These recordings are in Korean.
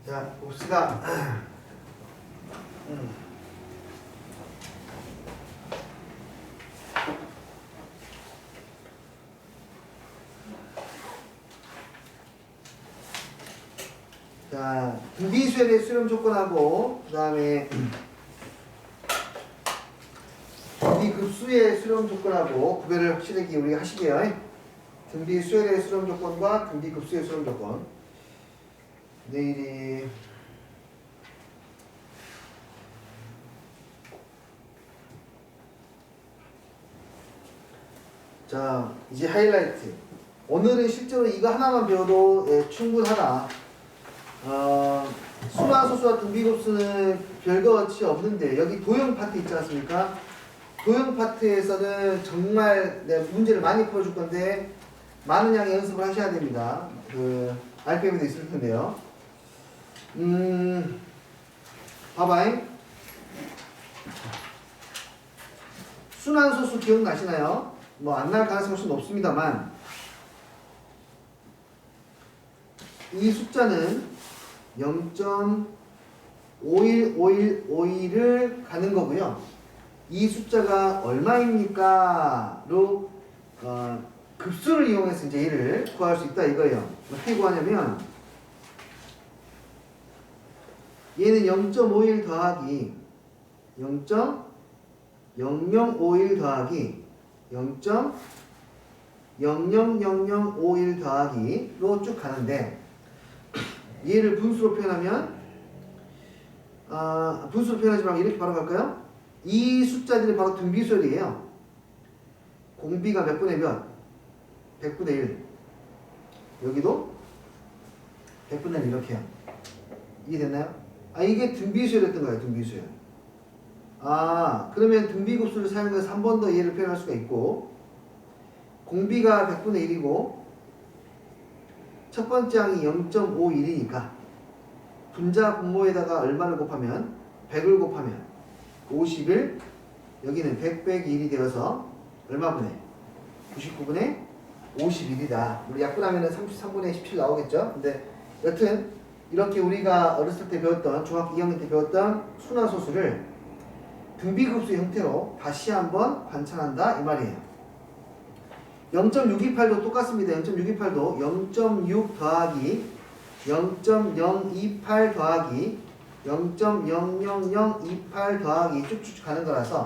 자, 봅시다. 자, 등비수에 대해 수렴 조건하고, 그 다음에 등비급수의 수렴 조건하고 구별을 확실하게 우리가 하시게요. 등비수에 대해 수렴 조건과 등비급수의 수렴 조건. 내일이 자, 이제 하이라이트. 오늘은 실제로 이거 하나만 배워도 충분하다. 수나 소수와 등비급수는 별것이 없는데 여기 도형 파트 있지 않습니까? 도형 파트에서는 정말 문제를 많이 풀어줄 건데 많은 양의 연습을 하셔야 됩니다. 그 RPM에도 있을 텐데요. 봐봐잉. 순환소수 기억나시나요? 뭐 안 날 가능성이 훨씬 높습니다만 이 숫자는 0.515151을 가는 거고요. 이 숫자가 얼마입니까? 로 급수를 이용해서 이제 얘를 구할 수 있다 이거예요. 어떻게 구하냐면 얘는 0.51 더하기 0.0051 더하기 0.000051 더하기로 쭉 가는데 얘를 분수로 표현하면 분수로 표현하지 말고 이렇게 바로 갈까요? 이 숫자들이 바로 등비수열이에요. 공비가 몇 분의 몇? 100분의 1. 여기도 100분의 1 이렇게요. 이해됐나요? 이게 등비수열이었던 거예요. 등비수열. 그러면 등비급수를 사용해서 한 번 더 얘를 표현할 수가 있고 공비가 100분의 1이고 첫 번째 항이 0.51이니까 분자 분모에다가 얼마를 곱하면 100을 곱하면 51 여기는 100 빼기 1이 되어서 얼마분의 99분의 51이다. 우리 약분하면 33분의 17 나오겠죠? 근데 여튼 이렇게 우리가 어렸을 때 배웠던 중학교 2학년 때 배웠던 순환소수를 등비급수 형태로 다시 한번 관찰한다 이 말이에요. 0.628도 똑같습니다. 0.628도 0.6 더하기 0.028 더하기 0.00028 더하기 쭉쭉 가는 거라서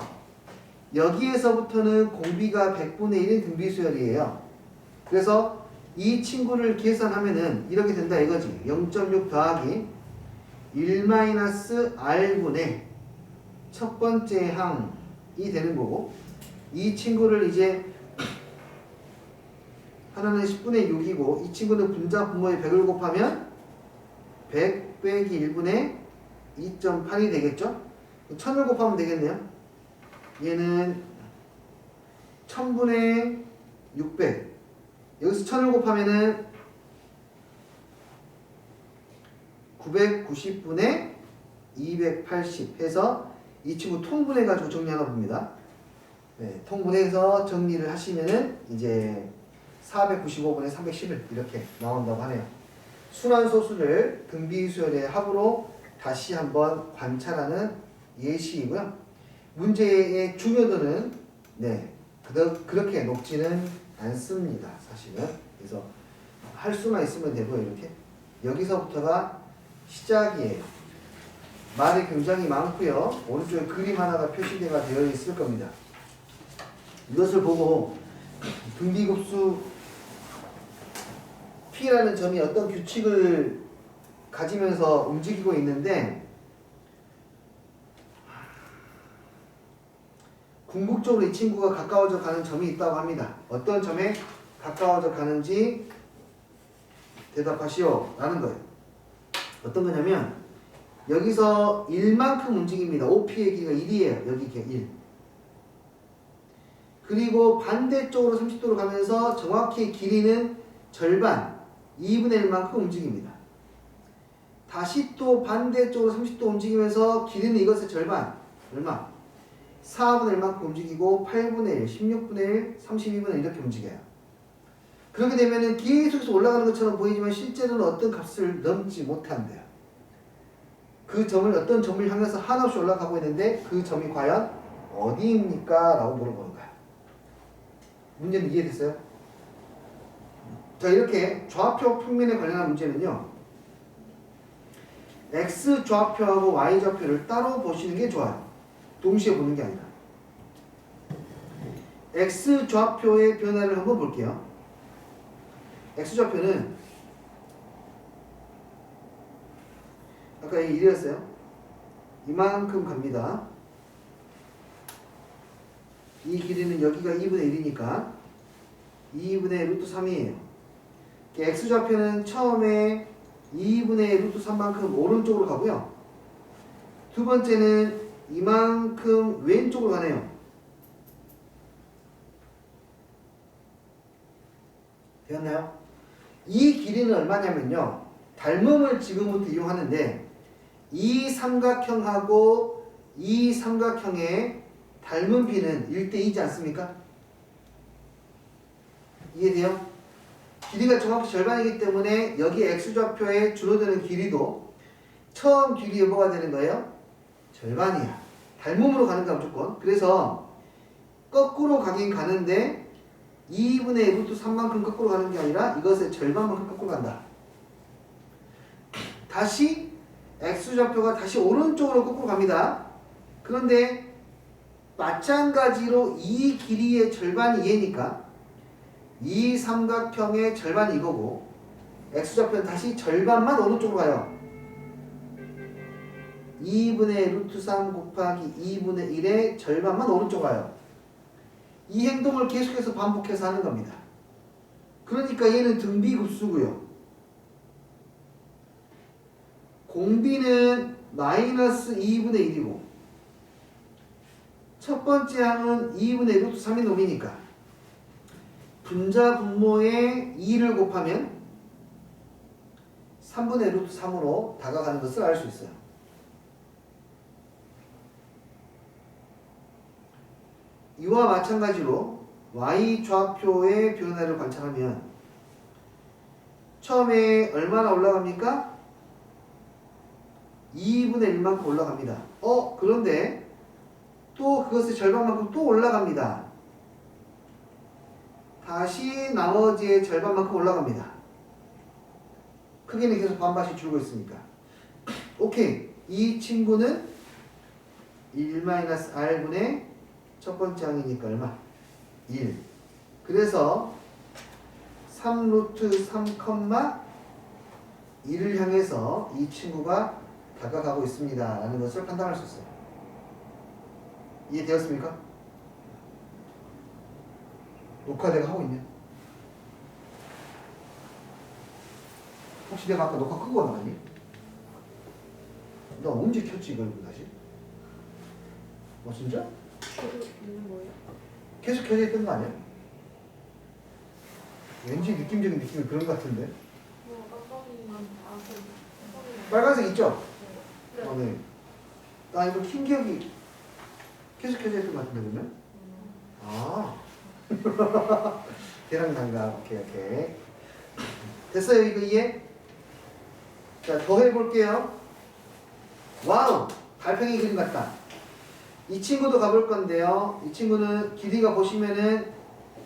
여기에서부터는 공비가 100분의 1인 등비수열이에요. 그래서 이 친구를 계산하면은 이렇게 된다 이거지. 0.6 더하기 1-r분의 첫 번째 항이 되는 거고 이 친구를 이제 하나는 10분의 6이고 이 친구는 분자 분모에 100을 곱하면 100 빼기 1분의 2.8이 되겠죠? 1000을 곱하면 되겠네요. 얘는 1000분의 600 여기서 1000을 곱하면은 990분의 280 해서 이 친구 통분해 가지고 정리하나 봅니다. 네, 통분해서 정리를 하시면은 이제 495분의 311 이렇게 나온다고 하네요. 순환소수를 등비수열의 합으로 다시 한번 관찰하는 예시이고요. 문제의 중요도는 그렇게 높지는 않습니다. 사실은. 그래서 할 수만 있으면 되고요. 이렇게 여기서부터가 시작이에요. 말이 굉장히 많고요. 오른쪽에 그림 하나가 표시가 되어 있을 겁니다. 이것을 보고 등비급수 P라는 점이 어떤 규칙을 가지면서 움직이고 있는데 궁극적으로 이 친구가 가까워져 가는 점이 있다고 합니다. 어떤 점에 가까워져 가는지 대답하시오 라는 거예요. 어떤 거냐면 여기서 1만큼 움직입니다. OP의 길이가 1이에요. 여기 1. 그리고 반대쪽으로 30도로 가면서 정확히 길이는 절반 2분의 1만큼 움직입니다. 다시 또 반대쪽으로 30도 움직이면서 길이는 이것의 절반 얼마? 4분의 1만큼 움직이고 8분의 1, 16분의 1, 32분의 1 이렇게 움직여요. 그렇게 되면은 계속해서 올라가는 것처럼 보이지만 실제로는 어떤 값을 넘지 못한대요. 그 점을 어떤 점을 향해서 한없이 올라가고 있는데 그 점이 과연 어디입니까? 라고 물어보는 거야. 문제는 이해됐어요? 자, 이렇게 좌표 평면에 관련한 문제는요. X 좌표하고 Y 좌표를 따로 보시는 게 좋아요. 동시에 보는 게 아니라. X 좌표의 변화를 한번 볼게요. X 좌표는 아까 1이었어요. 이만큼 갑니다. 이 길이는 여기가 2분의 1이니까 2분의 루트 3이에요. X좌표는 처음에 2분의 루트 3만큼 오른쪽으로 가고요. 두 번째는 이만큼 왼쪽으로 가네요. 되었나요? 이 길이는 얼마냐면요. 닮음을 지금부터 이용하는데 이 삼각형하고 이 삼각형의 닮은 비는 1대2지 않습니까? 이해돼요? 길이가 정확히 절반이기 때문에 여기 X좌표에 줄어드는 길이도 처음 길이 뭐가 되는 거예요? 절반이야. 닮음으로 가는 거야 무조건. 그래서 거꾸로 가긴 가는데 2분의 루트 3만큼 거꾸로 가는 게 아니라 이것의 절반만큼 거꾸로 간다. 다시 X좌표가 다시 오른쪽으로 거꾸로 갑니다. 그런데 마찬가지로 이 길이의 절반이 얘니까 이 삼각형의 절반이 이거고 X좌표는 다시 절반만 오른쪽으로 가요. 2분의 루트 3 곱하기 2분의 1의 절반만 오른쪽 가요. 이 행동을 계속해서 반복해서 하는 겁니다. 그러니까 얘는 등비급수고요. 공비는 마이너스 2분의 1이고 첫 번째 항은 2분의 루트 3인 놈이니까 분자 분모에 2를 곱하면 3분의 루트 3으로 다가가는 것을 알 수 있어요. 이와 마찬가지로 Y좌표의 변화를 관찰하면 처음에 얼마나 올라갑니까? 2분의 1만큼 올라갑니다. 그런데 또 그것의 절반만큼 또 올라갑니다. 다시 나머지의 절반만큼 올라갑니다. 크기는 계속 반반씩 줄고 있으니까. 오케이. 이 친구는 1-r분의 첫 번째 항이니까 얼마? 1. 그래서 3루트 3, 1을 향해서 이 친구가 다가가고 있습니다. 라는 것을 판단할 수 있어요. 이해되었습니까? 녹화 내가 하고 있냐? 혹시 내가 아까 녹화 끄고 나갔니? 나 언제 켰지 이걸 다시? 진짜? 있는 거예요? 계속 켜져 있던 거 아니야? 왠지 느낌적인 느낌이 그런 것 같은데. 깜깜이만 빨간색 있죠? 네. 네. 나 이거 킨 기억이 계속 켜져 있던 것 같은데 그러면? 걔랑 장갑. 오케이. 됐어요 이거 이해? 자, 더 해볼게요. 와우! 달팽이 그림 같다. 이 친구도 가볼 건데요. 이 친구는 길이가 보시면은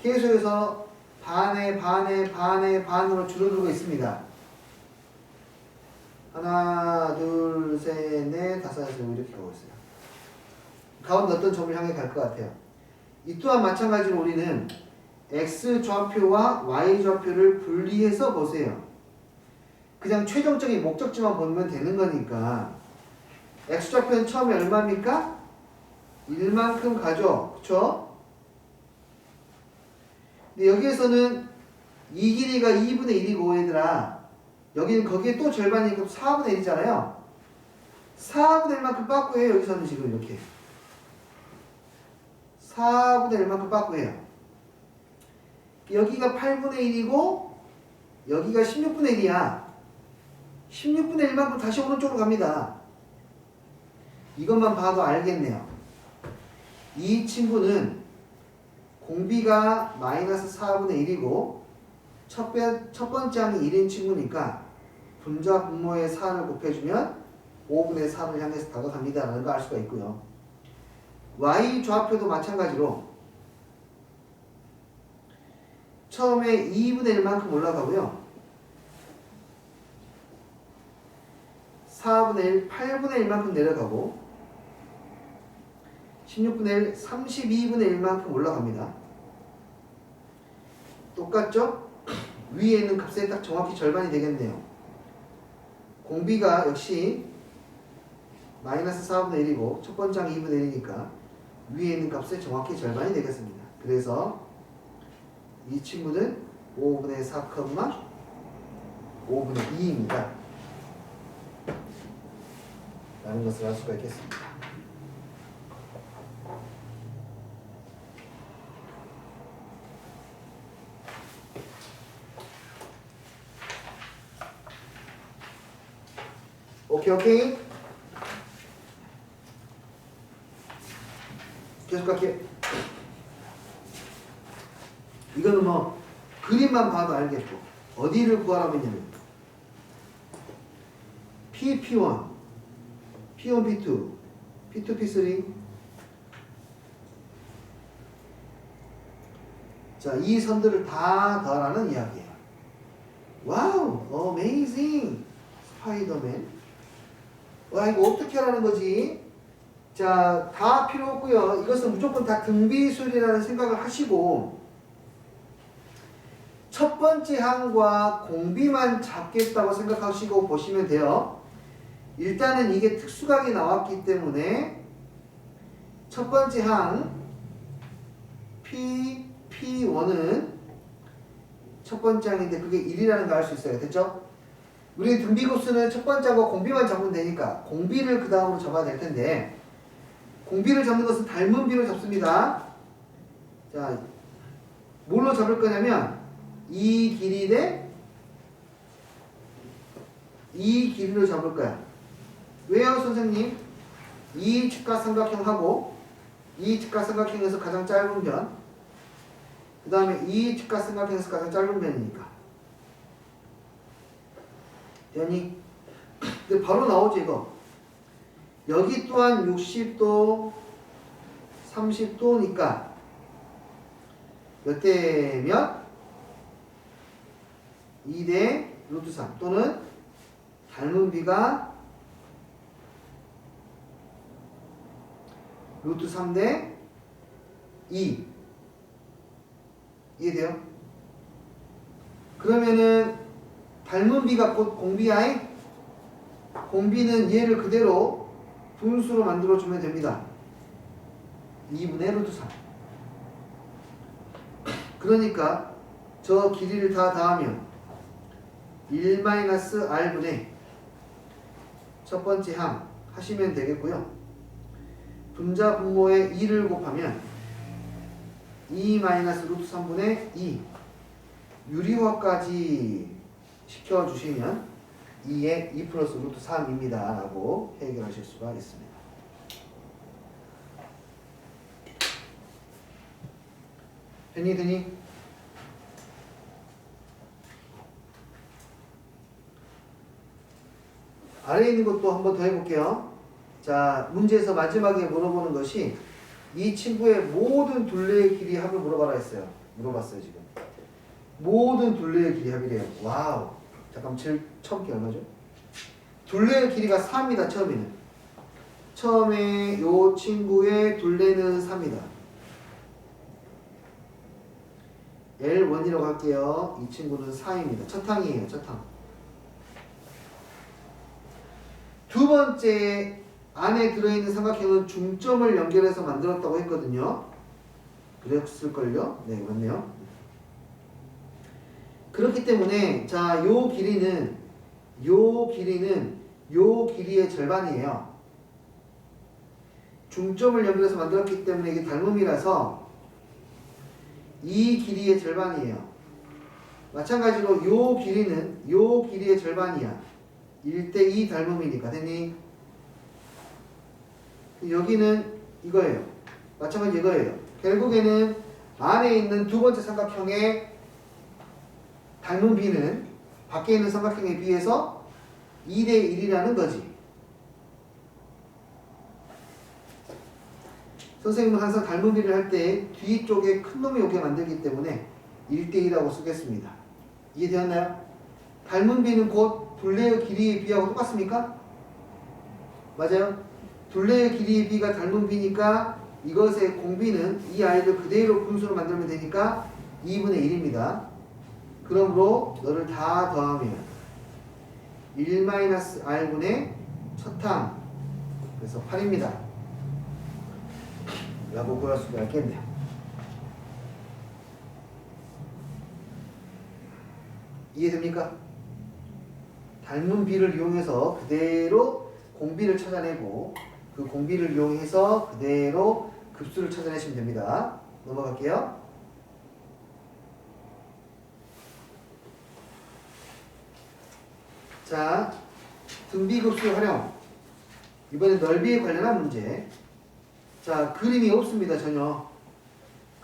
계속해서 반으로 줄어들고 있습니다. 하나, 둘, 셋, 넷, 다섯, 여섯 이렇게 가고 있어요. 가운데 어떤 점을 향해 갈 것 같아요. 이 또한 마찬가지로 우리는 X좌표와 Y좌표를 분리해서 보세요. 그냥 최종적인 목적지만 보면 되는 거니까 X좌표는 처음에 얼마입니까? 1만큼 가죠. 그쵸? 근데 여기에서는 이 길이가 2분의 1이고 얘들아 여기는 거기에 또 절반이니까 4분의 1이잖아요. 4분의 1만큼 빠꾸 해요. 여기서는 지금 이렇게 4분의 1만큼 빠꾸 해요. 여기가 8분의 1이고 여기가 16분의 1이야. 16분의 1만큼 다시 오른쪽으로 갑니다. 이것만 봐도 알겠네요. 이 친구는 공비가 마이너스 4분의 1이고 첫 번째 항이 1인 친구니까 분자 분모의 4를 곱해주면 5분의 3을 향해서 다가갑니다 라는 거 알 수가 있고요. y 좌표도 마찬가지로 처음에 2분의 1만큼 올라가고요. 4분의 1, 8분의 1만큼 내려가고 16분의 1, 32분의 1만큼 올라갑니다. 똑같죠? 위에 있는 값에 딱 정확히 절반이 되겠네요. 공비가 역시 마이너스 4분의 1이고 첫 번째 항이 2분의 1이니까 위에 있는 값에 정확히 절반이 되겠습니다. 그래서 이 친구는 5분의 4, 5분의 2입니다. 라는 것을 알 수가 있겠습니다. 오케이. 계속 갈게요. 이거는 뭐 그림만 봐도 알겠고 어디를 구하라고 했냐면 P1, P1, P2, P2, P3 자, 이 선들을 다 더하라는 이야기예요. 와우, 어메이징 스파이더맨. 와, 이거 어떻게 하라는 거지? 자, 다 필요 없고요. 이것은 무조건 다 등비술이라는 생각을 하시고 첫 번째 항과 공비만 잡겠다고 생각하시고 보시면 돼요. 일단은 이게 특수각이 나왔기 때문에 첫 번째 항 P1은 첫 번째 항인데 그게 1이라는 거 알 수 있어요. 됐죠? 우리 등비급수는 첫 번째 항과 공비만 잡으면 되니까 공비를 그 다음으로 잡아야 될 텐데 공비를 잡는 것은 닮은 비로 잡습니다. 자, 뭘로 잡을 거냐면 이 길이 대 이 길이로 잡을 거야. 왜요, 선생님? 이 직각삼각형하고 이 직각삼각형에서 가장 짧은 변, 그 다음에 이 직각삼각형에서 가장 짧은 변이니까. 되니? 근데 바로 나오죠, 이거. 여기 또한 60도, 30도니까 몇 대면? 2대 루트 3 또는 닮은 비가 루트 3대 2 이해돼요? 그러면은 닮은 비가 곧 공비야이 공비는 얘를 그대로 분수로 만들어주면 됩니다. 2분의 루트 3 그러니까 저 길이를 다 더하면 1-r분의 첫 번째 항 하시면 되겠고요. 분자 분모에 2를 곱하면 2-루트 3분의 2 유리화까지 시켜주시면 2에 2 플러스 루트 3입니다 라고 해결하실 수가 있습니다. 되니? 아래에 있는 것도 한번 더 해볼게요. 자, 문제에서 마지막에 물어보는 것이 이 친구의 모든 둘레의 길이 합을 물어봐라 했어요. 물어봤어요, 지금. 모든 둘레의 길이 합이래요. 와우. 잠깐만, 처음 게 얼마죠? 둘레의 길이가 4입니다, 처음에는. 처음에 요 친구의 둘레는 4입니다. L1이라고 할게요. 이 친구는 4입니다. 첫 항이에요, 첫 항. 두 번째 안에 들어있는 삼각형은 중점을 연결해서 만들었다고 했거든요. 그랬을걸요? 네, 맞네요. 그렇기 때문에 자, 요 길이는 요 길이의 절반이에요. 중점을 연결해서 만들었기 때문에 이게 닮음이라서 이 길이의 절반이에요. 마찬가지로 요 길이는 요 길이의 절반이야. 1대2 닮음이니까 됐니? 여기는 이거예요. 마찬가지 이거예요. 결국에는 안에 있는 두 번째 삼각형의 닮은 비는 밖에 있는 삼각형에 비해서 2대1이라는 거지. 선생님은 항상 닮은 비를 할 때 뒤쪽에 큰 놈이 오게 만들기 때문에 1대1이라고 쓰겠습니다. 이해되었나요? 닮은 비는 곧 둘레의 길이의 비하고 똑같습니까? 맞아요? 둘레의 길이의 비가 닮은 비니까 이것의 공비는 이 아이를 그대로 분수로 만들면 되니까 2분의 1입니다. 그러므로 너를 다 더하면 1-r분의 첫항, 그래서 8입니다. 라고 구할 수가 있겠네요. 이해됩니까? 닮은 비를 이용해서 그대로 공비를 찾아내고 그 공비를 이용해서 그대로 급수를 찾아내시면 됩니다. 넘어갈게요. 자, 등비급수 활용. 이번엔 넓이에 관련한 문제. 자, 그림이 없습니다. 전혀.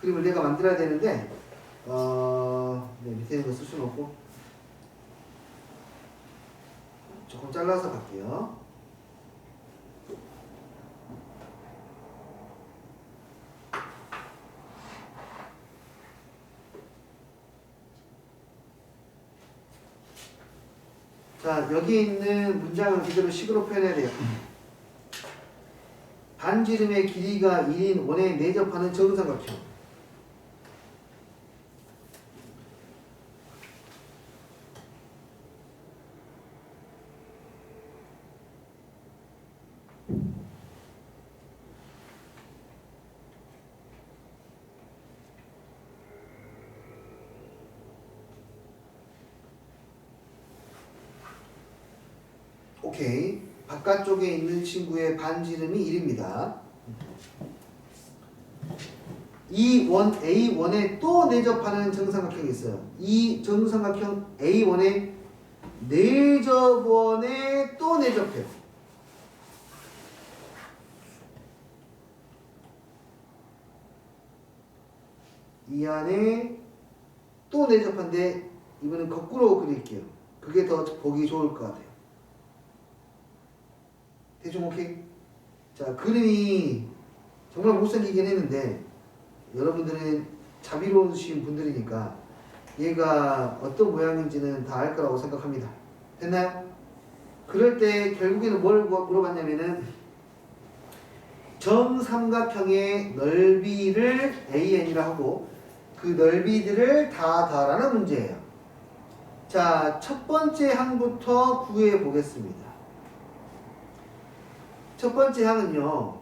그림을 내가 만들어야 되는데 네, 밑에 있는 거 쓸 수는 없고 조금 잘라서 갈게요. 자, 여기 있는 문장을 그대로 식으로 표현해야 돼요. 반지름의 길이가 1인 원에 내접하는 정삼각형. 오케이. 바깥쪽에 있는 친구의 반지름이 1입니다. 이 원 A1에 또 내접하는 정삼각형이 있어요. 이 정삼각형 A1에 내접원에 또 내접해요. 이 안에 또 내접한데 이번엔 거꾸로 그릴게요. 그게 더 보기 좋을 것 같아요. 대충 오케이? 자, 그림이 정말 못생기긴 했는데 여러분들은 자비로우신 분들이니까 얘가 어떤 모양인지는 다 알 거라고 생각합니다. 됐나요? 그럴 때 결국에는 뭘 물어봤냐면은 정삼각형의 넓이를 AN이라 하고 그 넓이들을 다 더하라는 문제예요. 자, 첫 번째 항부터 구해 보겠습니다. 첫 번째 항은요,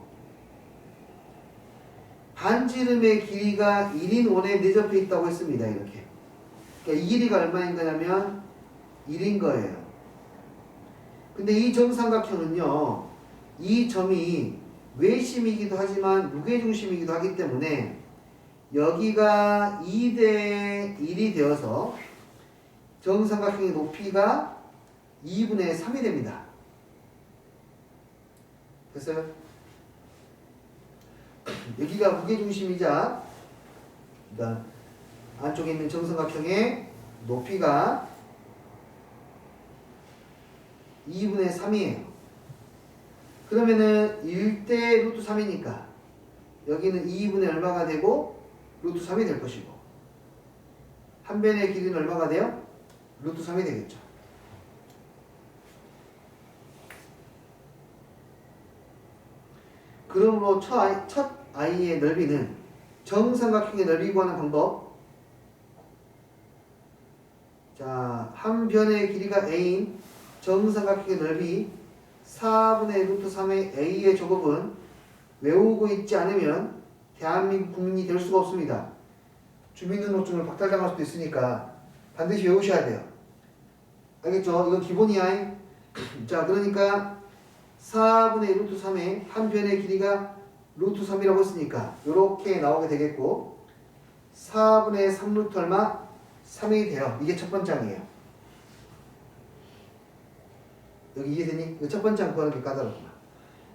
반지름의 길이가 1인 원에 내접해 있다고 했습니다. 이렇게. 그러니까 이 길이가 얼마인 거냐면 1인 거예요. 근데 이 정삼각형은요, 이 점이 외심이기도 하지만 무게중심이기도 하기 때문에 여기가 2대1이 되어서 정삼각형의 높이가 2분의 3이 됩니다. 됐어요? 여기가 무게중심이자 그러니까 안쪽에 있는 정삼각형의 높이가 2분의 3이에요. 그러면은 1대 루트 3이니까 여기는 2분의 얼마가 되고 루트 3이 될 것이고 한 변의 길이는 얼마가 돼요? 루트 3이 되겠죠. 그러므로 첫 아이의 넓이는 정삼각형의 넓이 구하는 방법. 자, 한 변의 길이가 A인 정삼각형의 넓이 4분의 루트 3의 A의 제곱은 외우고 있지 않으면 대한민국 국민이 될 수가 없습니다. 주민등록증을 박탈당할 수도 있으니까 반드시 외우셔야 돼요. 알겠죠? 이건 기본이야. 자, 그러니까 4분의 루트 3의 한 변의 길이가 루트 3이라고 했으니까 이렇게 나오게 되겠고 4분의 3루트 얼마? 3이 돼요. 이게 첫 번째 항이에요. 여기 이해되니? 이거 첫 번째 항 구하는 게 까다롭구나.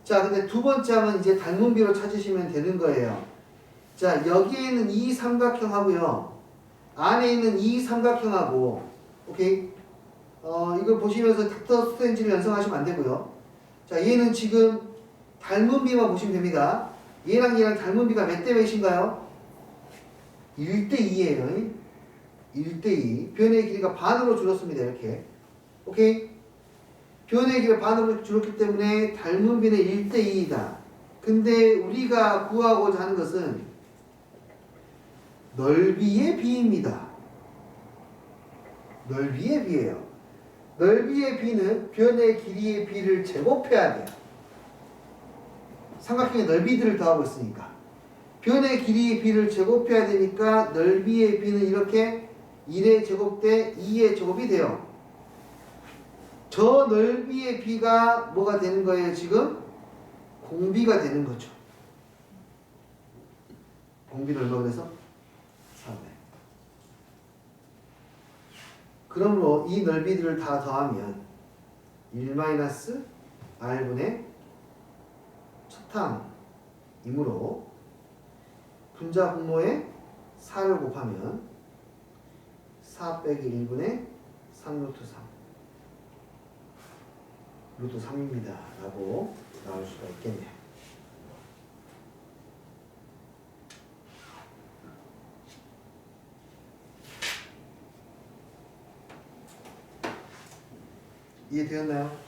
자, 근데 두 번째 항은 이제 닮은 비로 찾으시면 되는 거예요. 자, 여기에 있는 이 삼각형하고요. 안에 있는 이 삼각형하고, 오케이? 이걸 보시면서 닥터 스트레인지를 연상하시면 안 되고요. 자, 얘는 지금 닮은 비만 보시면 됩니다. 얘랑 얘랑 닮은 비가 몇 대 몇인가요? 1대 2예요. 1대 2. 변의 길이가 반으로 줄었습니다. 이렇게. 오케이? 변의 길이가 반으로 줄었기 때문에 닮은 비는 1대 2이다. 근데 우리가 구하고자 하는 것은 넓이의 비입니다. 넓이의 비예요. 넓이의 비는 변의 길이의 비를 제곱해야 돼요. 삼각형의 넓이들을 더하고 있으니까. 변의 길이의 비를 제곱해야 되니까 넓이의 비는 이렇게 1의 제곱 대 2의 제곱이 돼요. 저 넓이의 비가 뭐가 되는 거예요, 지금? 공비가 되는 거죠. 공비는 얼마 그래서? 3배. 그러므로 이 넓이들을 다 더하면 1-r분의 첫항이므로 분자 분모에 4를 곱하면 4 빼기 1분의 3루트 3 루트 3입니다 라고 나올 수가 있겠네요. 이해되었나요?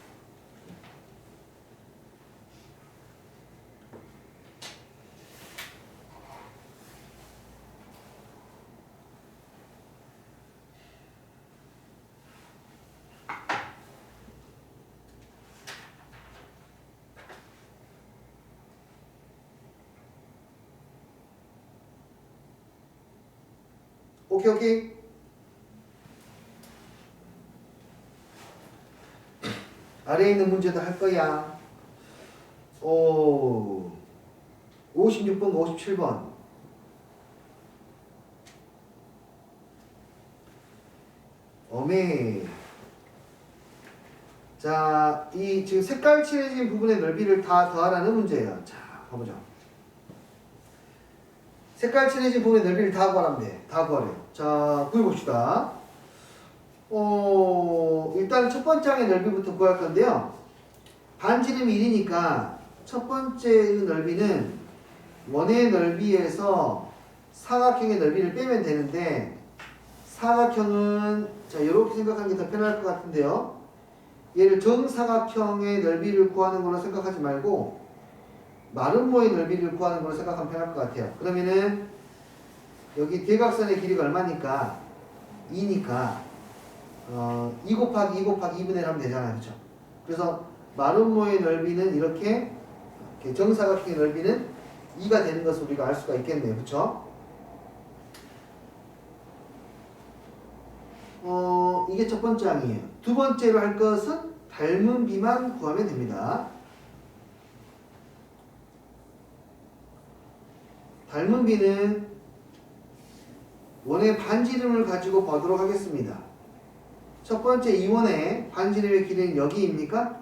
오케이, 오케이. 아래에 있는 문제도 할 거야. 56번과 57번. 자, 이 지금 색깔 칠해진 부분의 넓이를 다 더하라는 문제예요. 자, 가보자. 색깔 칠해진 부분의 넓이를 다 구하라면 돼. 다 구하래요. 자, 구해봅시다. 일단 첫 번째 항의 넓이부터 구할 건데요. 반지름이 1이니까 첫 번째 넓이는 원의 넓이에서 사각형의 넓이를 빼면 되는데, 사각형은 자 이렇게 생각하는 게 더 편할 것 같은데요. 얘를 정사각형의 넓이를 구하는 걸로 생각하지 말고 마름모의 넓이를 구하는 걸로 생각하면 편할 것 같아요. 그러면은 여기 대각선의 길이가 얼마니까 2니까 2 곱하기 2 곱하기 2분의 1 하면 되잖아요. 그렇죠? 그래서 마름모의 넓이는 이렇게 정사각형의 넓이는 2가 되는 것을 우리가 알 수가 있겠네요. 그렇죠? 이게 첫 번째 항이에요. 두 번째로 할 것은 닮은 비만 구하면 됩니다. 닮은 비는 원의 반지름을 가지고 보도록 하겠습니다. 첫 번째 이 원의 반지름의 길이는 여기입니까?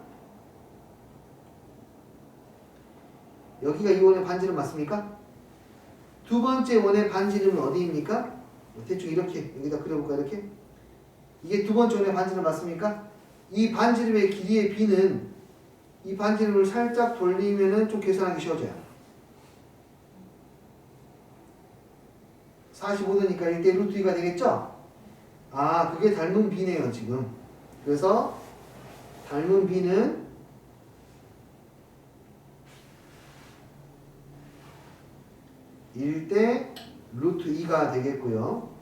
여기가 이 원의 반지름 맞습니까? 두 번째 원의 반지름은 어디입니까? 대충 이렇게 여기다 그려볼까 이렇게? 이게 두 번째 원의 반지름 맞습니까? 이 반지름의 길이의 비는 이 반지름을 살짝 돌리면은 좀 계산하기 쉬워져요. 45도니까 1대 루트 2가 되겠죠? 아, 그게 닮은 비네요, 지금. 그래서 닮은 비는 (1대 루트 2가) 되겠고요.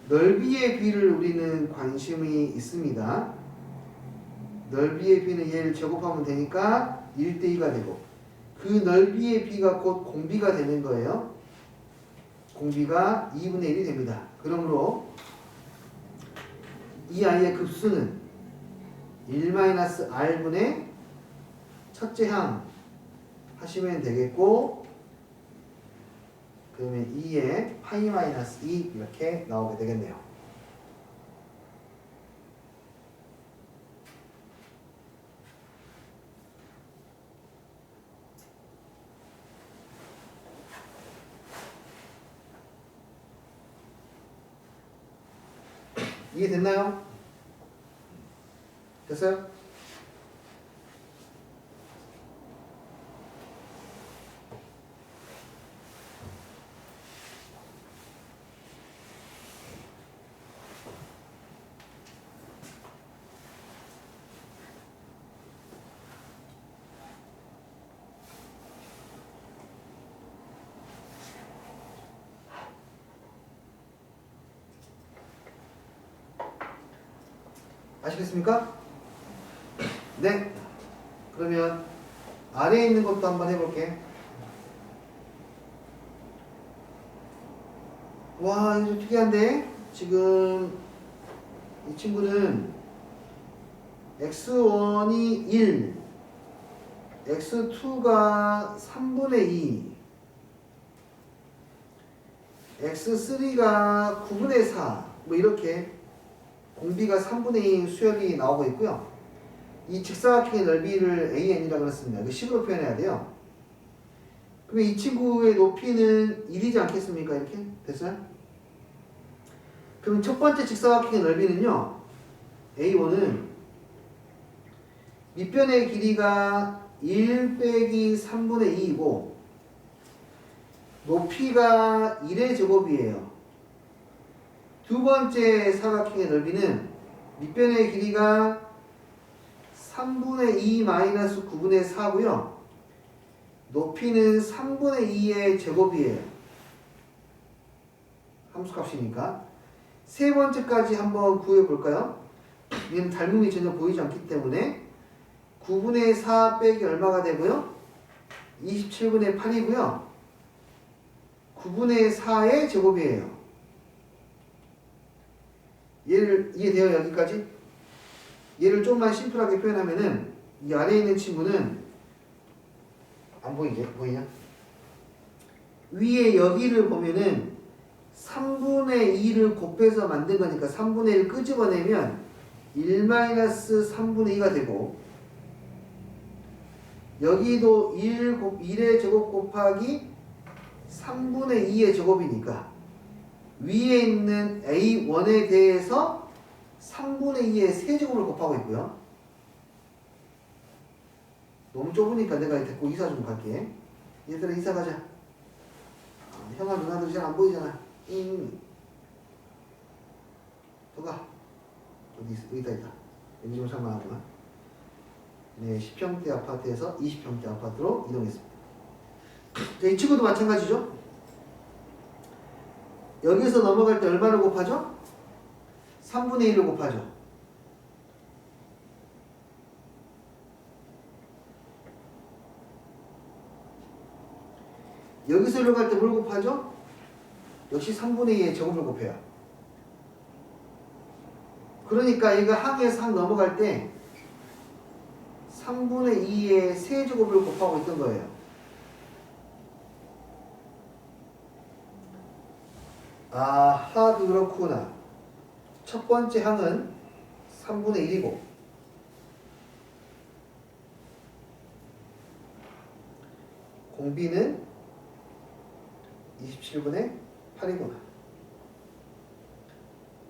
넓이의 비를 우리는 관심이 있습니다. 넓이의 비는 얘를 제곱하면 되니까 1대 2가 되고, 그 넓이의 비가 곧 공비가 되는 거예요. 공비가 2분의 1이 됩니다. 그러므로 이 아이의 급수는 1-r분의 첫째 항 하시면 되겠고, 그러면 2의 파이-2 이렇게 나오게 되겠네요. 이해됐나요? 됐어요? 아시겠습니까? 네. 그러면 아래에 있는 것도 한번 해볼게. 와, 이거 좀 특이한데? 지금 이 친구는 x1이 1, x2가 3분의 2, x3가 9분의 4, 뭐 이렇게 공비가 3분의 2 수열이 나오고 있고요. 이 직사각형의 넓이를 AN이라고 했습니다. 이거 10으로 표현해야 돼요. 그러면 이 친구의 높이는 1이지 않겠습니까? 이렇게 됐어요? 그럼 첫 번째 직사각형의 넓이는요. A1은 밑변의 길이가 1 빼기 3분의 2이고 높이가 1의 제곱이에요. 두 번째 사각형의 넓이는 밑변의 길이가 3분의 2 마이너스 9분의 4고요. 높이는 3분의 2의 제곱이에요. 함수값이니까. 세 번째까지 한번 구해볼까요? 얘는 닮음이 전혀 보이지 않기 때문에 9분의 4 빼기 얼마가 되고요? 27분의 8이고요. 9분의 4의 제곱이에요. 얘를 이해돼요? 여기까지? 얘를 좀만 심플하게 표현하면은 이 아래에 있는 친구는 안 보이게? 보이냐? 위에 여기를 보면은 3분의 2를 곱해서 만든 거니까 3분의 1 끄집어내면 1-3분의 2가 되고 여기도 1의 제곱 곱하기 3분의 2의 제곱이니까 위에 있는 A1에 대해서 3분의 2의 세제곱을 곱하고 있고요. 너무 좁으니까 내가 데리고 이사 좀 갈게. 얘들아 이사 가자. 형아 누나들 잘 안 보이잖아. 또 가. 어디 있어? 여기다 있다. 여기 좀 상관하구나. 네, 10평대 아파트에서 20평대 아파트로 이동했습니다. 자, 이 친구도 마찬가지죠. 여기서 넘어갈 때 얼마를 곱하죠? 3분의 1을 곱하죠. 여기서 올라갈 때 뭘 곱하죠? 역시 3분의 2의 제곱을 곱해요. 그러니까 얘가 항에서 항 넘어갈 때 3분의 2의 세제곱을 곱하고 있던 거예요. 아하, 그렇구나. 첫 번째 항은 3분의 1이고 공비는 27분의 8이구나.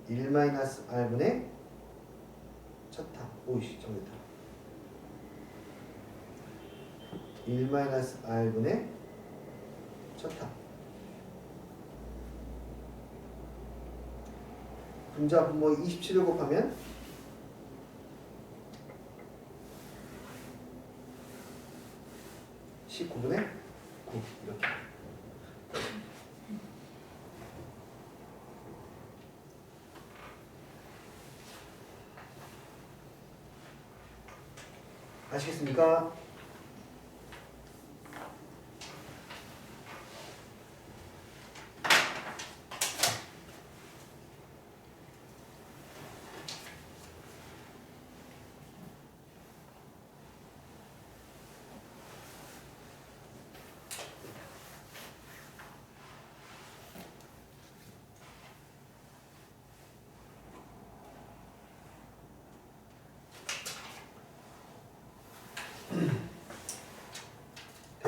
1-r분의 첫 항. 오이씨, 정했다. 1-r분의 첫 항. 분자 분모 27을 곱하면 19분의 9 이렇게. 아시겠습니까?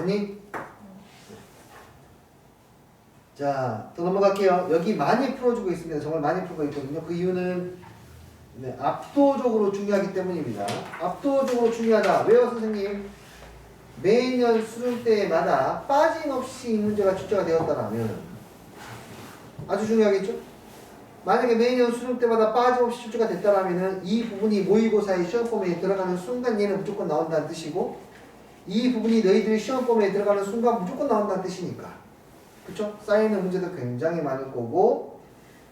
됐니? 자, 또 넘어갈게요. 여기 많이 풀어주고 있습니다. 정말 많이 풀고 있거든요. 그 이유는 네, 압도적으로 중요하기 때문입니다. 압도적으로 중요하다. 왜요, 선생님? 매년 수능 때마다 빠짐없이 이 문제가 출제가 되었다면 아주 중요하겠죠? 만약에 매년 수능 때마다 빠짐없이 출제가 됐다면 이 부분이 모의고사의 시험 범위에 들어가는 순간 얘는 무조건 나온다는 뜻이고 이 부분이 너희들이 시험 범위에 들어가는 순간 무조건 나온다는 뜻이니까. 그쵸? 쌓이는 문제도 굉장히 많을 거고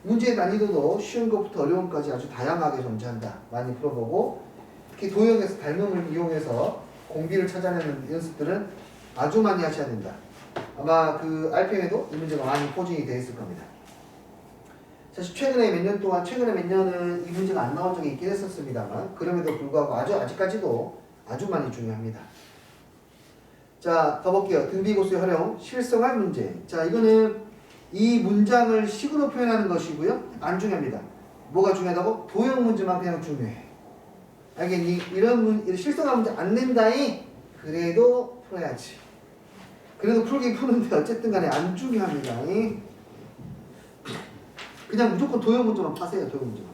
문제의 난이도도 쉬운 것부터 어려운 것까지 아주 다양하게 존재한다. 많이 풀어보고 특히 도형에서 닮음을 이용해서 공비를 찾아내는 연습들은 아주 많이 하셔야 된다. 아마 그 RPM에도 이 문제가 많이 포진이 되어 있을 겁니다. 사실 최근에 몇 년은 이 문제가 안 나온 적이 있긴 했었습니다만 그럼에도 불구하고 아직까지도 아주 많이 중요합니다. 자, 가볼게요. 등비고수의 활용, 실성할 문제. 자, 이거는 이 문장을 식으로 표현하는 것이고요. 안 중요합니다. 뭐가 중요하다고? 도형 문제만 그냥 중요해. 알겠니? 이런 실성할 문제 안 낸다이? 그래도 풀어야지. 그래도 풀긴 푸는데 어쨌든 간에 안 중요합니다. 그냥 무조건 도형 문제만 파세요. 도형 문제만.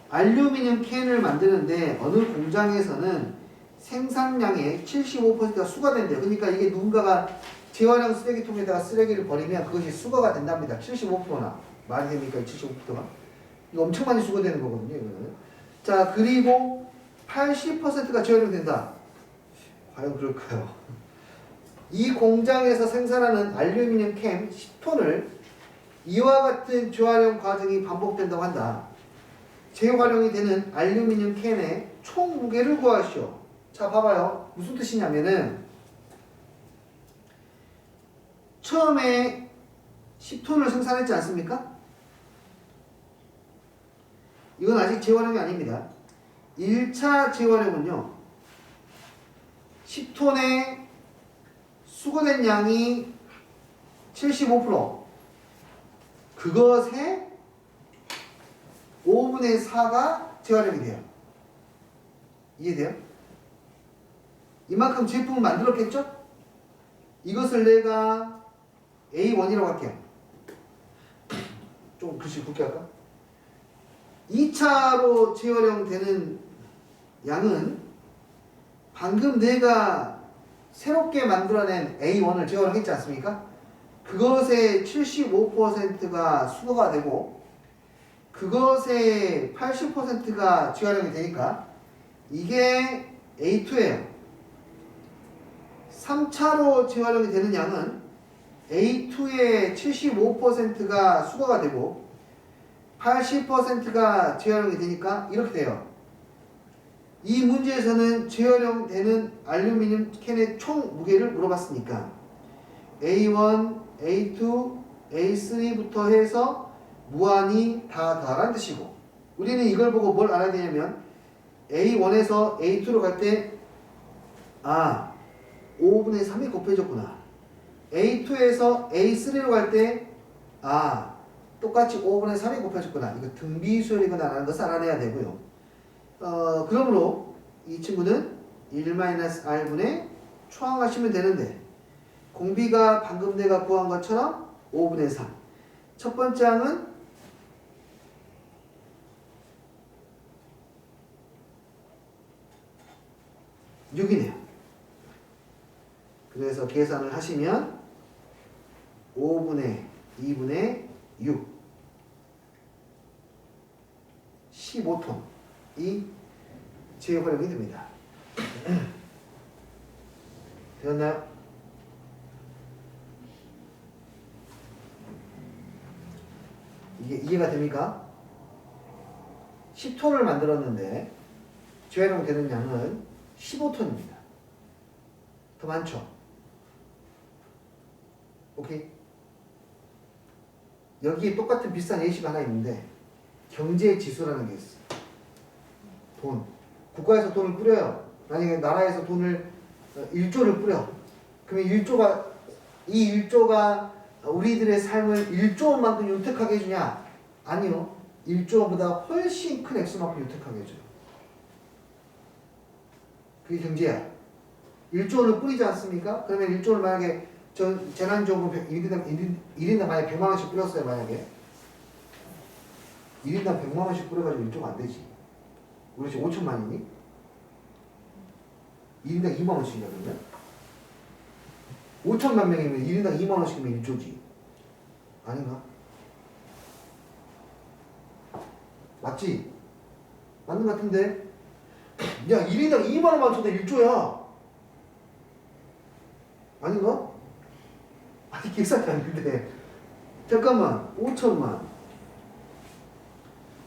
알루미늄 캔을 만드는데 어느 공장에서는 생산량의 75%가 수거가 된대요. 그러니까 이게 누군가가 재활용 쓰레기통에다가 쓰레기를 버리면 그것이 수거가 된답니다. 75%나. 말이 됩니까? 75%가. 이거 엄청 많이 수거되는 거거든요. 이거는. 자, 그리고 80%가 재활용된다. 과연 그럴까요? 이 공장에서 생산하는 알루미늄 캔 10톤을 이와 같은 재활용 과정이 반복된다고 한다. 재활용이 되는 알루미늄 캔의 총 무게를 구하시오. 자, 봐봐요. 무슨 뜻이냐면은 처음에 10톤을 생산했지 않습니까? 이건 아직 재활용이 아닙니다. 1차 재활용은요. 10톤에 수거된 양이 75%. 그것의 5분의 4가 재활용이 돼요. 이해돼요? 이만큼 제품을 만들었겠죠? 이것을 내가 A1이라고 할게요. 좀 글씨 굵게 할까? 2차로 재활용되는 양은 방금 내가 새롭게 만들어낸 A1을 재활용했지 않습니까? 그것의 75%가 수거가 되고 그것의 80%가 재활용이 되니까 이게 A2예요. 3차로 재활용이 되는 양은 A2의 75%가 수거가 되고 80%가 재활용이 되니까 이렇게 돼요. 이 문제에서는 재활용되는 알루미늄 캔의 총 무게를 물어봤으니까 A1, A2, A3부터 해서 무한히 다 더하라는 뜻이고 우리는 이걸 보고 뭘 알아야 되냐면 A1에서 A2로 갈 때 5분의 3이 곱해졌구나. A2에서 A3로 갈 때 똑같이 5분의 3이 곱해졌구나. 이거 등비수열이거나 라는 것을 알아내야 되고요. 그러므로 이 친구는 1-R분의 초항하시면 되는데 공비가 방금 내가 구한 것처럼 5분의 3. 첫 번째 항은 6이네요. 그래서 계산을 하시면 5분의 2분의 6 15톤이 재활용이 됩니다. 되었나요? 이게 이해가 됩니까? 10톤을 만들었는데 재활용되는 양은 15톤입니다. 더 많죠? 오케이? 여기에 똑같은 비슷한 예시가 하나 있는데 경제 지수라는 게 있어. 돈. 국가에서 돈을 뿌려요. 만약에 나라에서 돈을 1조를 뿌려. 그러면 1조가 우리들의 삶을 1조 원만큼 윤택하게 해주냐? 아니요. 1조 원보다 훨씬 큰 액수만큼 윤택하게 해줘요. 그게 경제야. 1조 원을 뿌리지 않습니까? 그러면 1조 원을 만약에 재난지원금 1인당 만약에 100만 원씩 뿌렸어요. 만약에 1인당 100만 원씩 뿌려가지고 1조가 안 되지. 우리 지금 5천만이니? 1인당 2만 원씩이냐 그러면? 5천만 명이면 1인당 2만 원씩이면 1조지. 아닌가? 맞지? 맞는 것 같은데? 야, 1인당 2만 원만 줘도 1조야. 아닌가? 아니, 계산이 안 되는데. 잠깐만, 5천만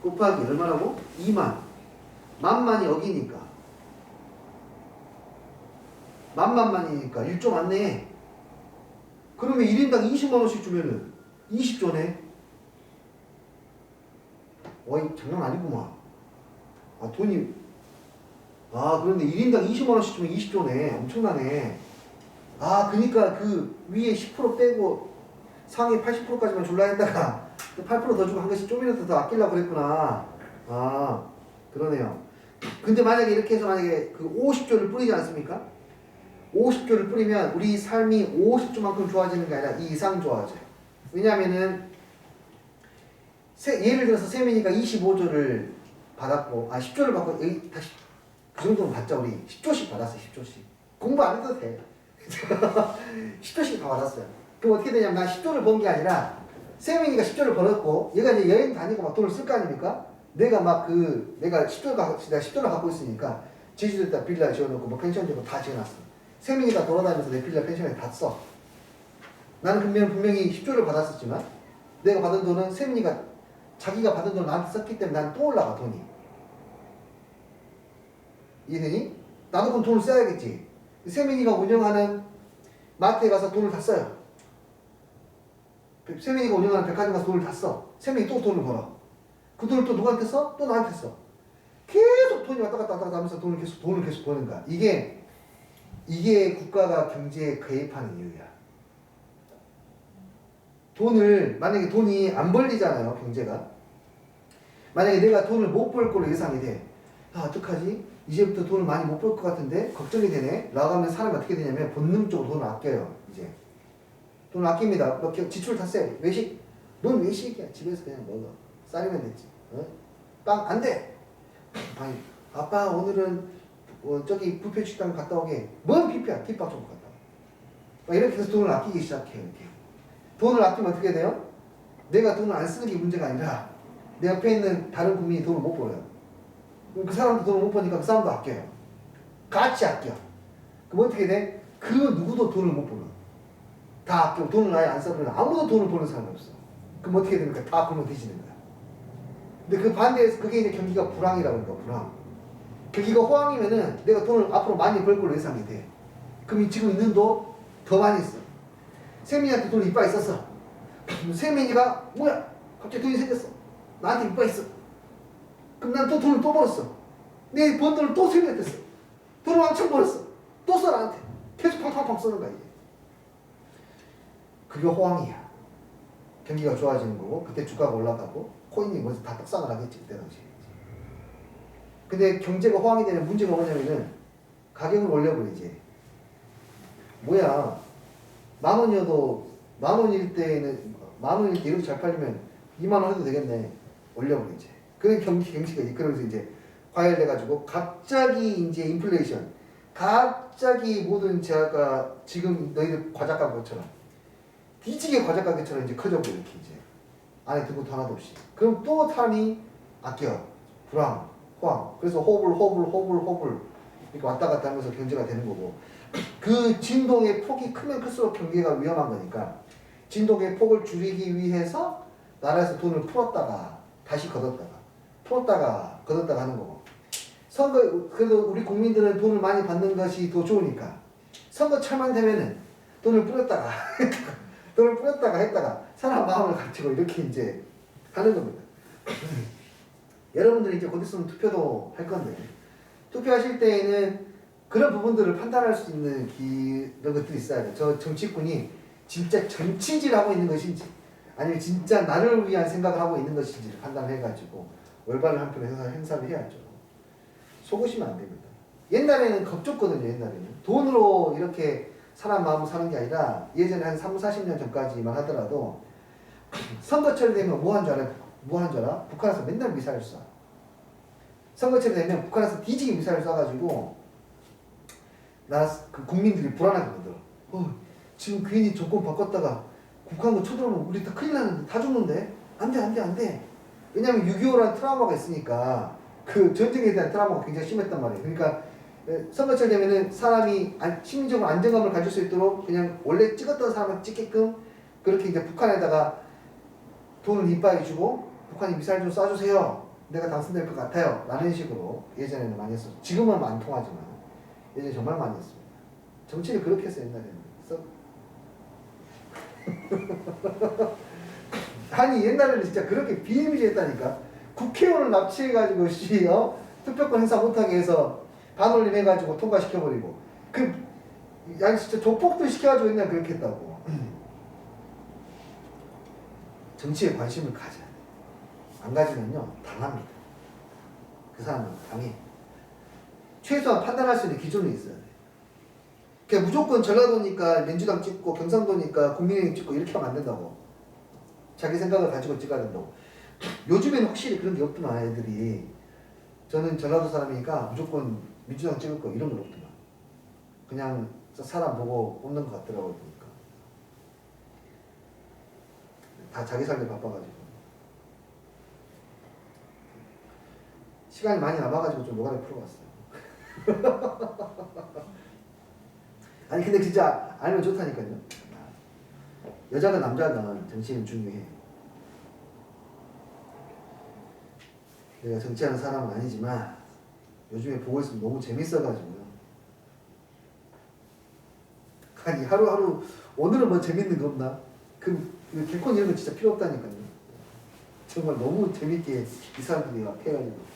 곱하기 얼마라고? 2만. 만만이 여기니까. 만만만이니까 1조 맞네. 그러면 1인당 20만 원씩 주면은 20조네. 어이, 장난 아니구만. 아, 돈이. 아, 그런데 1인당 20만 원씩 주면 20조네. 엄청나네. 아, 그니까 그 위에 10% 빼고 상위 80%까지만 줄라 했다가 8% 더 주고 한 것이 좀이라도 더 아끼려고 그랬구나. 아, 그러네요. 근데 만약에 이렇게 해서 만약에 그 50조를 뿌리지 않습니까? 50조를 뿌리면 우리 삶이 50조만큼 좋아지는 게 아니라 이 이상 좋아져요. 왜냐면은 예를 들어서 세민이가 25조를 받았고 10조를 받고 여기 다시 그 정도는 받자. 우리 10조씩 받았어요. 10조씩. 공부 안 해도 돼. 10조씩 다 받았어요. 그럼 어떻게 되냐면 난 10조를 번 게 아니라 세민이가 10조를 벌었고 얘가 이제 여행 다니고 막 돈을 쓸 거 아닙니까? 내가 막 내가 10조를 갖고 있으니까 제주도에다 빌라 지어놓고 뭐 펜션 지고 다 지어놨어. 세민이가 돌아다니면서 내 빌라 펜션에 다 써. 나는 분명히 10조를 받았었지만 내가 받은 돈은 세민이가 자기가 받은 돈을 나한테 썼기 때문에 난 또 올라가 돈이. 이해되니? 나도 그럼 돈을 써야겠지. 세민이가 운영하는 마트에 가서 돈을 다 써요. 세민이가 운영하는 백화점 가서 돈을 다 써. 세민이 또 돈을 벌어. 그 돈을 또 누구한테 써? 또 나한테 써. 계속 돈이 왔다 갔다 하면서 돈을 계속 버는 거야. 이게 국가가 경제에 개입하는 이유야. 만약에 돈이 안 벌리잖아요, 경제가. 만약에 내가 돈을 못 벌 걸로 예상이 돼. 아, 어떡하지? 이제부터 돈을 많이 못 벌 것 같은데? 걱정이 되네? 라고 하면 사람이 어떻게 되냐면 본능적으로 돈을 아껴요, 이제. 돈을 아낍니다. 지출 다 세. 외식? 넌 외식이야. 집에서 그냥 먹어. 쌀이면 됐지. 어? 빵? 안 돼! 아니, 아빠 오늘은 저기 뷔페 식당 갔다 오게. 뭔 뷔페야? 김밥 좀 갔다 와. 이렇게 해서 돈을 아끼기 시작해요, 이렇게. 돈을 아끼면 어떻게 돼요? 내가 돈을 안 쓰는 게 문제가 아니라 내 옆에 있는 다른 국민이 돈을 못 벌어요. 그 사람도 돈을 못 버니까 그 사람도 아껴요. 같이 아껴. 그럼 어떻게 돼? 그 누구도 돈을 못 벌어. 다 아끼고 돈을 아예 안 써버리면 아무도 돈을 버는 사람이 없어. 그럼 어떻게 됩니까? 다 굶어 뒤지는 거야. 근데 그 반대에서 그게 이제 경기가 불황이라고 하니까 불황. 경기가 호황이면은 내가 돈을 앞으로 많이 벌 걸로 예상이 돼. 그럼 지금 있는 돈 더 많이 있어. 세민이한테 돈이 이빨 있었어. 세민이가 뭐야? 갑자기 돈이 생겼어. 나한테 이빨 있어. 그럼 난 또 돈을 또 벌었어. 내 번 돈을 또 세민이한테 써. 돈을 왕창 벌었어. 또 써 나한테. 계속 팡팡팡 쓰는 거야 이제. 그게 호황이야. 경기가 좋아지는 거고 그때 주가가 올라가고 코인이 먼저 다 떡상을 하겠지 그때 당시에. 근데 경제가 호황이 되면 문제가 뭐냐면은 가격을 올려버리지. 뭐야, 10,000원이어도 10,000원일 때는 10,000원일 때 이렇게 잘 팔리면 20,000원 해도 되겠네. 올려버리지. 그게 경기가 그러면서 이제 과열돼가지고 갑자기 이제 인플레이션, 갑자기 모든 제가 지금 너희들 과자 가격처럼 뒤지게 과자 가격처럼 이제 커져버려 이렇게 이제 안에 든 것도 하나도 없이. 그럼 또 사람이 아껴, 불황, 호황. 그래서 호불 이렇게 왔다 갔다 하면서 경제가 되는 거고. 그 진동의 폭이 크면 클수록 경기가 위험한 거니까 진동의 폭을 줄이기 위해서 나라에서 돈을 풀었다가 다시 풀었다가 걷었다가 하는 거고. 그래도 우리 국민들은 돈을 많이 받는 것이 더 좋으니까 선거철만 되면은 돈을 뿌렸다가 했다가 사람 마음을 갖추고 이렇게 이제 하는 겁니다. 여러분들이 이제 곧 있으면 투표도 할 건데 투표하실 때에는 그런 부분들을 판단할 수 있는 이런 것들이 있어야 돼요. 저 정치꾼이 진짜 정치질하고 있는 것인지 아니면 진짜 나를 위한 생각을 하고 있는 것인지를 판단해가지고 올바른 한 표를 행사를 해야죠. 속으시면 안 됩니다. 옛날에는 겁줬거든요. 옛날에는 돈으로 이렇게 사람 마음을 사는 게 아니라 예전에 한 30, 40년 전까지만 하더라도 선거철 되면 뭐 한 줄 알아요? 뭐 하는 줄 알아? 북한에서 맨날 미사일 쏴. 선거철이 되면 북한에서 뒤지게 미사일 쏴가지고 나 그 국민들이 불안하게 만들어. 지금 괜히 정권 바꿨다가 북한군 쳐들어오면 우리 다 큰일 나는데 다 죽는데 안 돼. 왜냐면 6.25라는 트라우마가 있으니까 그 전쟁에 대한 트라우마가 굉장히 심했단 말이에요. 그러니까 선거철 되면은 사람이 심리적으로 안정감을 가질 수 있도록 그냥 원래 찍었던 사람을 찍게끔 그렇게 이제 북한에다가 돈을 이빠이 주고 북한이 미사일 좀 쏴주세요. 내가 당선될 것 같아요. 라는 식으로 예전에는 많이 했었죠. 지금은 안 통하지만 예전에 정말 많이 했습니다. 정치를 그렇게 했어요 옛날에는. 아니 옛날에는 진짜 그렇게 비일비재했다니까. 국회의원을 납치해가지고 투표권 행사 못하게 해서 반올림 해가지고 통과시켜버리고 아니 진짜 조폭도 시켜가지고 옛날에 그렇게 했다고. 정치에 관심을 가져야 돼. 안 가지면요 당합니다. 그 사람은 당해. 최소한 판단할 수 있는 기준이 있어야 돼. 그냥 무조건 전라도니까 민주당 찍고 경상도니까 국민의힘 찍고 이렇게 하면 안 된다고. 자기 생각을 가지고 찍어야 된다고. 요즘에는 확실히 그런 게 없더만 애들이. 저는 전라도 사람이니까 무조건 민주당 찍을 거 이런 건 없더만. 그냥 사람 보고 뽑는 것 같더라고요 보니까. 다 자기 살기 바빠가지고. 시간이 많이 남아가지고 좀 노가리 풀어봤어요. 아니 근데 진짜 알면 좋다니까요. 여자가 남자가 정치는 중요해. 내가 정치하는 사람은 아니지만 요즘에 보고 있으면 너무 재밌어가지고요. 아니 하루하루 오늘은 뭐 재밌는 거 없나? 그 개콘 이런 거 진짜 필요 없다니까요. 정말 너무 재밌게 이 사람들이 막 해가지고.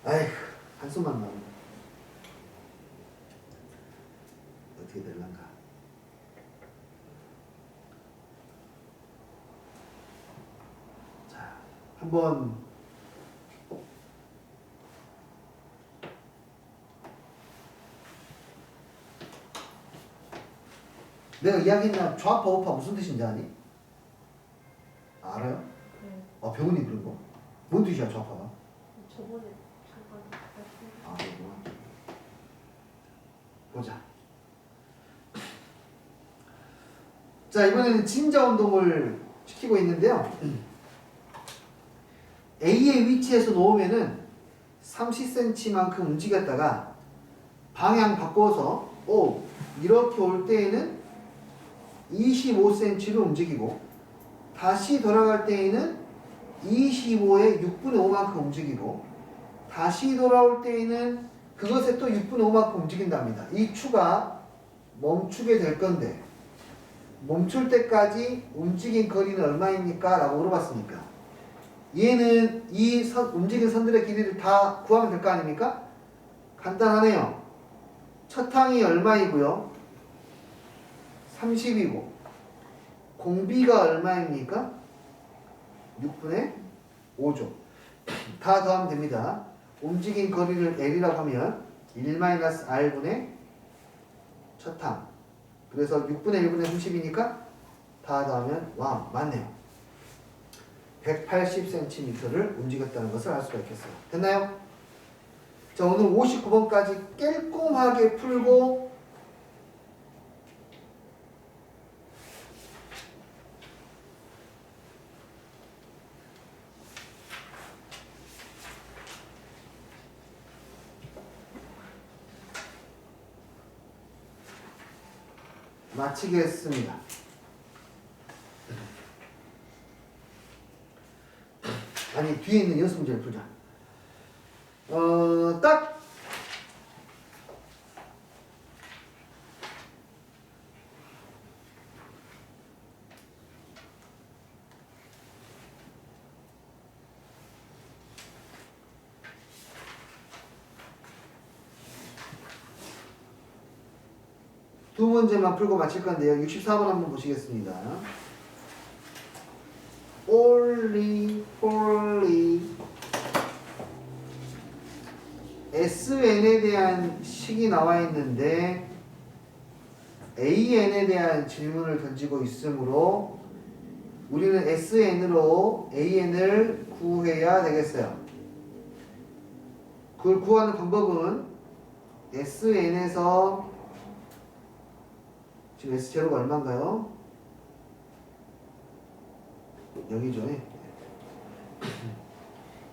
아이고 한숨만 나온다. 어떻게 될란가. 자, 한번 내가 이야기했나 좌파 우파 무슨 뜻인지 아니? 알아요? 네. 배우니 그런 거? 뭔 뜻이야 좌파가? 저번에 잠깐 말씀. 그렇구나. 보자. 자 이번에는 진자 운동을 시키고 있는데요. A의 위치에서 놓으면은 30cm만큼 움직였다가 방향 바꿔서 이렇게 올 때에는 25cm로 움직이고 다시 돌아갈 때에는 25의 6분의 5만큼 움직이고 다시 돌아올 때에는 그것에 또 6분의 5만큼 움직인답니다. 이 추가 멈추게 될 건데 멈출 때까지 움직인 거리는 얼마입니까? 라고 물어봤으니까 얘는 이 움직인 선들의 길이를 다 구하면 될 거 아닙니까? 간단하네요. 첫 항이 얼마이고요? 30이고 공비가 얼마입니까? 6분의 5죠. 다 더하면 됩니다. 움직인 거리를 L이라고 하면 1-R분의 첫 항. 그래서 6분의 1분의 30이니까 다 더하면 와 맞네요. 180cm를 움직였다는 것을 알 수가 있겠어요. 됐나요? 자 오늘 59번까지 깔끔하게 풀고 마치겠습니다. 아니 뒤에 있는 연습 문제를 풀자. 딱 두 문제만 풀고 마칠 건데요. 64번 한번 보시겠습니다. 홀리 SN에 대한 식이 나와 있는데 AN에 대한 질문을 던지고 있으므로 우리는 SN으로 AN을 구해야 되겠어요. 그걸 구하는 방법은 SN에서 지금 S0가 얼마인가요? 여기죠.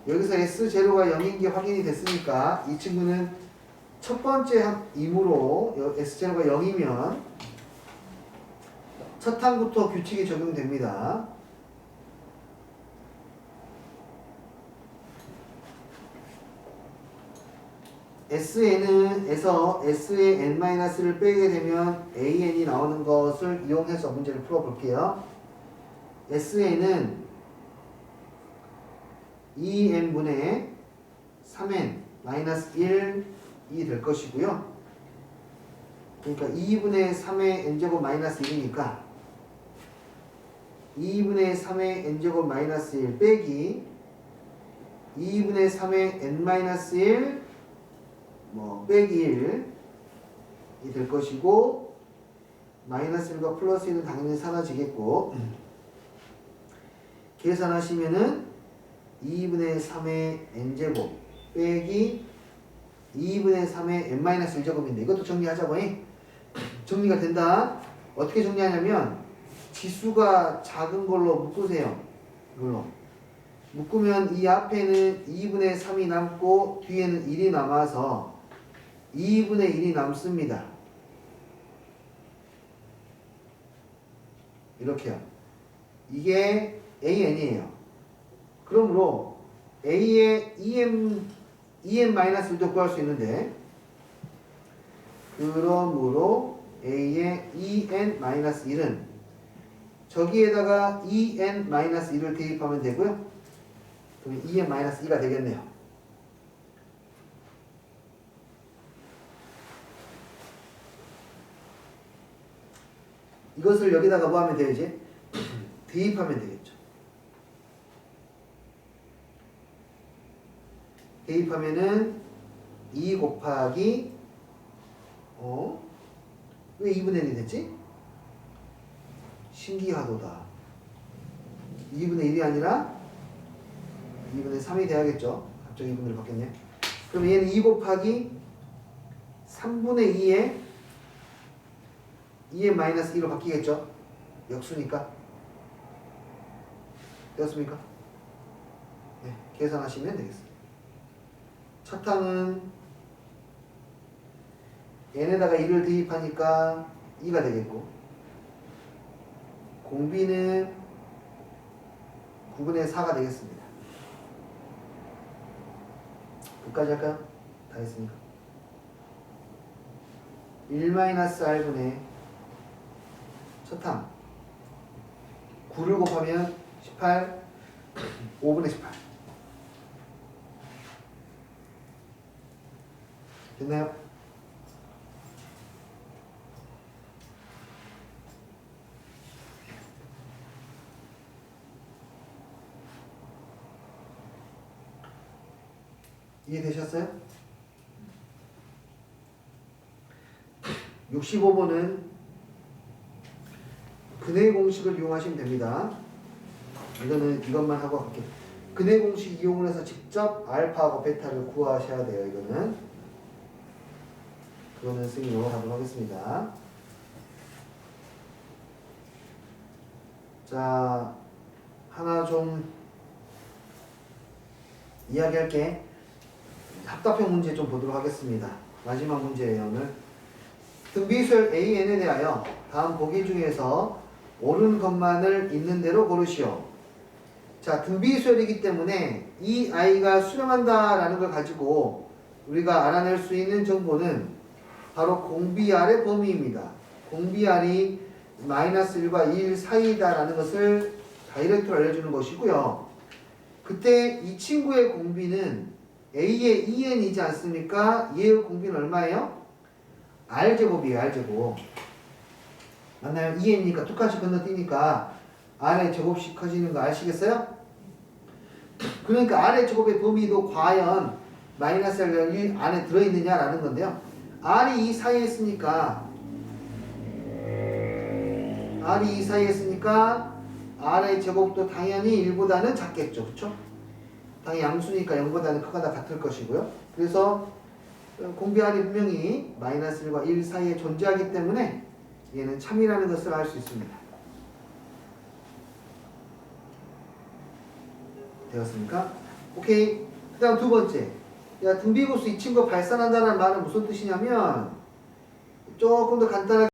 여기서 S0가 0인 게 확인이 됐으니까 이 친구는 첫 번째 임으로 S0가 0이면 첫 항부터 규칙이 적용됩니다. SN에서 S의 n-를 빼게 되면 AN이 나오는 것을 이용해서 문제를 풀어볼게요. SN은 2n분의 3n-1이 될 것이고요. 그러니까 2분의 3의 n제곱 마이너스 1이니까 2분의 3의 n제곱 마이너스 1 빼기 2분의 3의 n-1 빼기 1이 될 것이고 마이너스 1과 플러스 1은 당연히 사라지겠고 계산하시면은 2분의 3의 n제곱 빼기 2분의 3의 n-1제곱인데 이것도 정리하자고 해. 정리가 된다. 어떻게 정리하냐면 지수가 작은 걸로 묶으세요. 이걸로 묶으면 이 앞에는 2분의 3이 남고 뒤에는 1이 남아서 2분의 1이 남습니다. 이렇게요. 이게 AN이에요. 그러므로 A의 EN-1도 구할 수 있는데 그러므로 A의 EN-1은 저기에다가 EN-1을 대입하면 되고요. 그럼 EN-2가 되겠네요. 이것을 여기다가 뭐 하면 되지? 대입하면 되겠죠. 대입하면은 2 곱하기 왜 2분의 1이 됐지? 신기하도다. 2분의 1이 아니라 2분의 3이 돼야겠죠. 갑자기 2분의 1을 바뀌었네. 그럼 얘는 2 곱하기 3분의 2에 2의 마이너스 2로 바뀌겠죠. 역수니까. 되었습니까? 네, 계산하시면 되겠습니다. 첫 항은 n에다가 2를 대입하니까 2가 되겠고 공비는 9분의 4가 되겠습니다. 끝까지 할까요? 다 했으니까 1-r분의 첫 항 9를 곱하면 18 5분의 18 됐나요? 이해되셨어요? 65번은 근해 공식을 이용하시면 됩니다. 이것만 하고 갈게요. 근해 공식 이용을 해서 직접 알파하고 베타를 구하셔야 돼요. 그거는 승인으로 하도록 하겠습니다. 자, 하나 좀 이야기할게. 합답형 문제 좀 보도록 하겠습니다. 마지막 문제예요, 오늘. 등비수열 AN에 대하여 다음 보기 중에서 옳은 것만을 있는 대로 고르시오. 자, 등비수열이기 때문에 이 아이가 수렴한다라는 걸 가지고 우리가 알아낼 수 있는 정보는 바로 공비R의 범위입니다. 공비R이 마이너스 1과 1 사이다라는 것을 다이렉트로 알려주는 것이고요. 그때 이 친구의 공비는 A의 2n이지 않습니까? 얘의 공비는 얼마예요? R제곱이에요. R제곱. 맞나요? 2n이니까 똑같이 건너뛰니까 R의 제곱씩 커지는 거 아시겠어요? 그러니까 R의 제곱의 범위도 과연 마이너스 1 안에 들어있느냐라는 건데요. R이 이 사이에 있으니까 R의 제곱도 당연히 1보다는 작겠죠. 그쵸? 당연히 양수니까 0보다는 크거나 같을 것이고요. 그래서 공비 R이 분명히 마이너스 1과 1 사이에 존재하기 때문에 얘는 참이라는 것을 알 수 있습니다. 되었습니까? 오케이. 그 다음 두 번째. 야, 등비구수 이 친구 발산한다는 말은 무슨 뜻이냐면 조금 더 간단하게